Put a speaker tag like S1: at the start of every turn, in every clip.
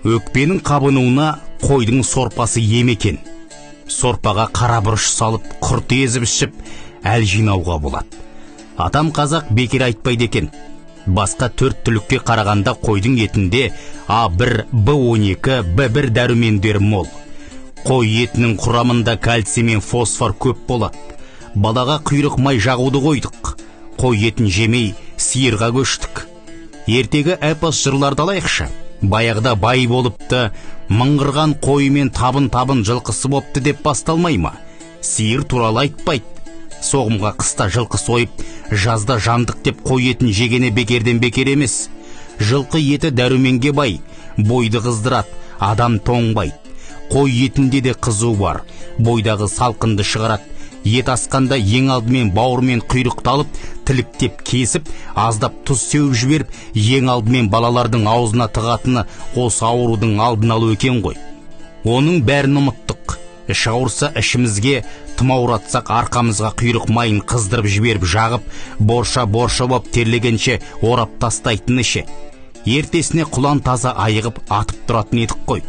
S1: Өкпенің қабынуына қойдың сорпасы ем екен. Сорпаға қара бұрыш салып, құрт езіп ішіп, әл жинауға болады. Атам қазақ бекер айтпайды екен. Басқа 4 түлікке қарағанда қойдың етінде А1, Б12, Б1 дәрумендер мол. Қой етінің құрамында кальций мен фосфор көп болады. Балаға құйрық май жағуды қойдық. Қой етін жемей сиырға көштік. Ертегі эпос жырларды алайықшы. Баяғыда бай болыпты, мыңғырған қойымен табын жылқысы бопты деп басталмай ма? Сиыр туралы айтпайды. Соғымға қыста жылқы сойып, жазда жандық деп қой етін жегені бекерден бекер емес. Жылқы еті дәруменге бай, бойды қыздырады, адам тоңбайды. Қой етінде де қызу бар, бойдағы салқынды шығарады. Ет асқанда ең алдымен бауырмен құйрықталып, тіліктеп кесіп, аздап тұз сеуіп жіберіп, ең алдымен балалардың аузына тығатыны осы аурудың алдын алу екен ғой. Оның бәрін ұмыттық. Іш ауырса ішімізге, тымауратсақ арқамызға құйрық майын қыздырып жіберіп жағып, борша боп терлегенше орап тастайтын ше. Ертесіне құлан таза айығып атып тұратын едік қой.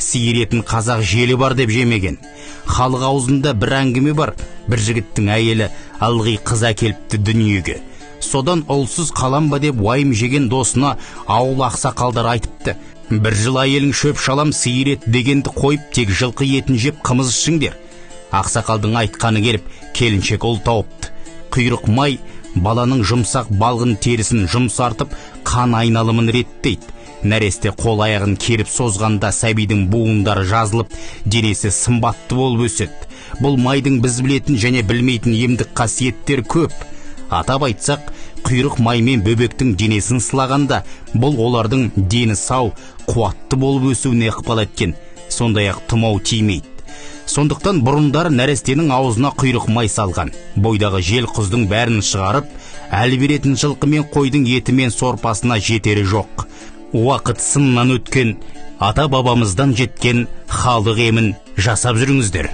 S1: Сиыр етін қазақ желі бар деп жемеген. Халық аузында бір әңгіме бар. Бір жігіттің әйелі ылғи қыз әкеліпті дүниеге. Содан ұлсыз қалам ба деп уайым жеген досына ауыл ақсақалдар айтыпты. Бір жыл әйелің шөп шалам сиыр ет дегенді қойып, тек жылқы етін жеп қымыз ішіңдер. Ақсақалдың айтқаны келіп, келіншек ұл тауыпты. Құйрық май баланың жұмсақ балғын терісін жұмсартып, қан айналымын реттейді. Нәресте қол аяғын керіп созғанда сәбидің буындары жазылып, денесі сымбатты болып өседі. Бұл майдың біз білетін және білмейтін емдік қасиеттер көп. Атап айтсақ, құйрық маймен бөбектің денесін сылағанда, бұл олардың дені сау, қуатты болып өсуіне ықпал еткен. Сондай-ақ тұмау тимейді. Сондықтан бұрындар нәрестенің аузына құйрық май салған. Бойдағы жел құздың бәрін шығарып, әл беретін жылқы мен қойдың еті мен сорпасына жетері жоқ. Уақыт сыннан өткен, ата бабамыздан жеткен халық емін жасап жүріңіздер.